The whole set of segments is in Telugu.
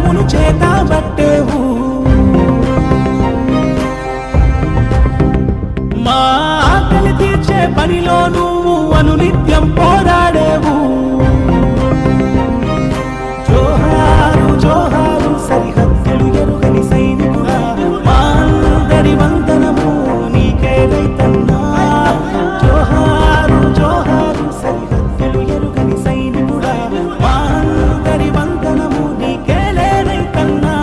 హలమును చేతబట్టేవు మా ఆకలి తీర్చే పనిలో నువ్వు అనునిత్యం పోరాడేవు జోహారు జోహారు సరిహద్దులు ఎరుగని సైనికుడా మా అందరి వందనము నీకే రైతన్నా జోహారు జోహారు సరిహద్దులు ఎరుగని సైనికుడా మా అందరి వందనము నీకే రైతన్నా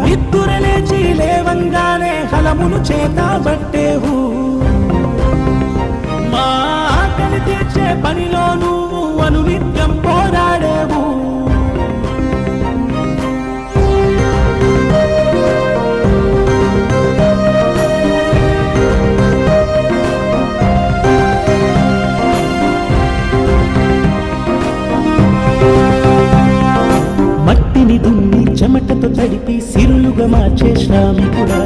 నిద్దురలేచి లేవంగానే హలమును చేతబట్టేవు మా ఆకలి తీర్చే పనిలో నువ్వు అనునిత్యం పోరాడేవు మట్టిని దున్ని చెమటతో తడిపి సిరులుగా మార్చే శ్రామికుడా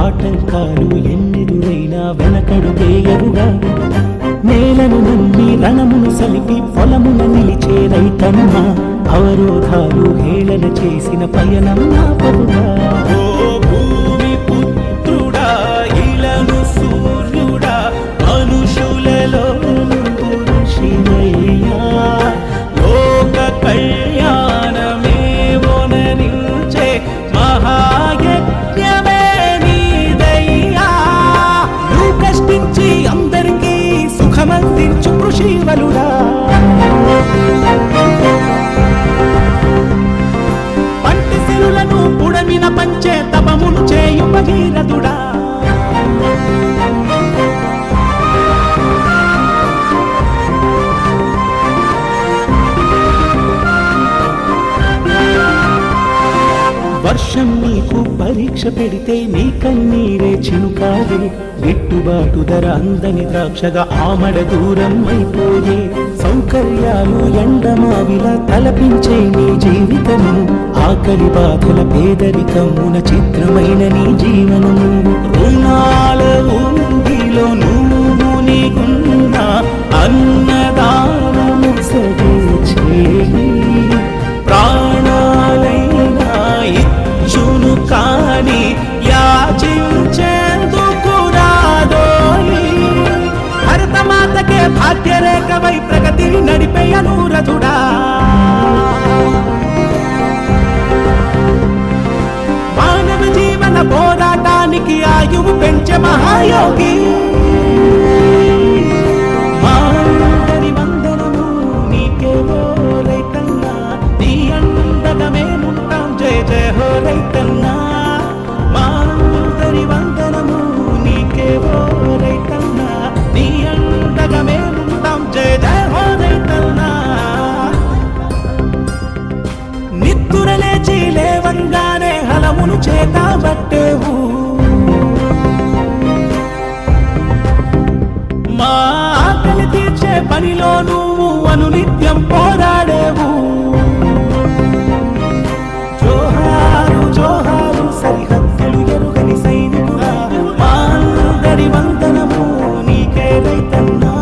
ఆటంకాలు ఎన్నెదురైనా వెనకడుగేయరుగా నేలను నమ్మి రణమును సలిపి పొలమున నిలిచే రైతన్న అవరోధాలు హేళన చేసిన పయనం నాపరుగా ఓ భూమి పుత్రుడా ఇలను సూర్యుడా మనుషులలో శివయ్యా లోక కళ్యాణమే వనరించే మహాయజ్ఞమే నీదయ్యా నువ్వు కష్టించి అందరికీ సుఖమందించు కృషివలుడా పంటి సిరులను పుడమిన పంచే తపమును చేయు భగీరథుడా వర్షం నీకు పరీక్ష పెడితే నీ కన్నీరే చినుకాలే గిట్టుబాటు ధర అందని ద్రాక్షగా ఆమడ దూరం అయిపోయే సౌకర్యాలు ఎండమావిలా తలపించే నీ జీవితము ఆకలి బాధల పేదరికమున చిత్రమైన నీ జీవనము రుణాల ఊగిలో నువ్వు నీకున్న అన్నదానము సగే చేయి ప్రాణాలైనా ఇచ్చును కాని యాచించేందుకు రాదోయి భరతమాతకే భాగ్యరేఖవై ప్రగతిని నడిపే అనురథుడా మానవ జీవన పోరాటానికి ఆయువు పెంచే మహాయోగి మాందరి వందనము నీకే ఓ రైతన్నా నీ అందమే ఉంటాం జయ జయ హో రైతన్నా మాందరి వందనము నీకే ఓ రైతన్నా నీ అందమే ఉంటాం జయ జయ హో రైతన్నా నిద్దురలేచి లేవంగానే హలమును చేతబట్టేవు మా ఆకలి తీర్చే పనిలో నువ్వు అనునిత్యం పోరాడేవు జోహారు జోహారు సరిహద్దులు ఎరుగని సైనికుడా మా అందరి వందనము నీకే రైతన్నా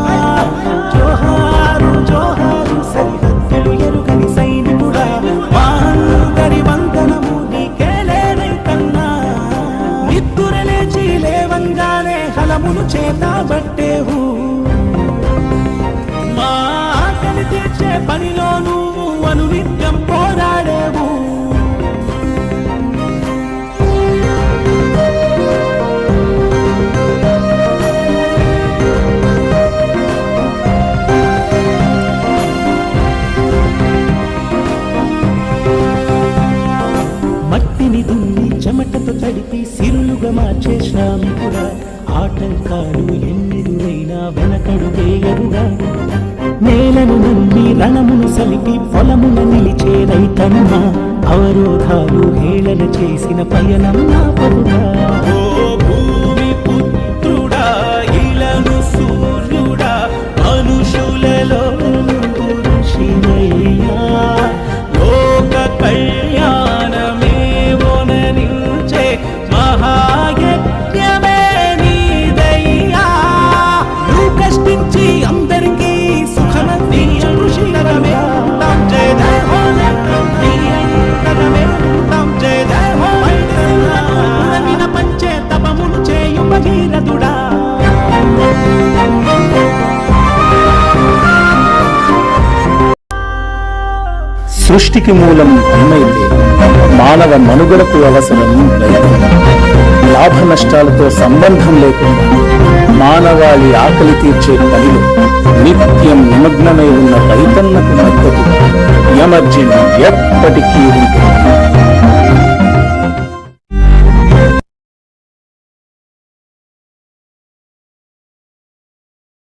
జోహారు జోహారు సరిహద్దులు ఎరుగని సైనికుడా మా అందరి వందనము నీకే రైతన్నా నిద్దురలేచి లేవంగానే హలమును చేతబట్టేవు మా ఆకలి తీర్చే పనిలో నువ్వు అనునిత్యం పోరాడేవు మట్టిని దున్ని చెమటతో తడిపి సిరులుగా మార్చే శ్రామికుడా ఆటంకాలు ఎన్నెదురైనా వెనకడుగేయరుగా నేలను నమ్మి రణమును సలిపి పొలమున నిలిచే రైతన్న అవరోధాలు హేళన చేసిన పయనం నాపరుగా ఓ భూమి పుత్రుడా ఇలను సూర్యుడా మనుషులలో శివయ్యా లోక కళ్యాణమే వనరించే మహాయజ్ఞమే నీదయ్యా నువ్వు కష్టించి అందరికీ సుఖమందించు కృషికరమే జయ జయ హో నీ అందమే సృష్టికి మూలం అన్నైతే మానవ మనుగడకు అవసరం రైతు. లాభ నష్టాలతో సంబంధం లేకుండా మానవాళి ఆకలి తీర్చే పనిలో నిత్యం నిమగ్నమై ఉన్న రైతన్నకు మద్దతుగా ఎమర్జెంట్ ఎప్పటికీ ఉంటుంది.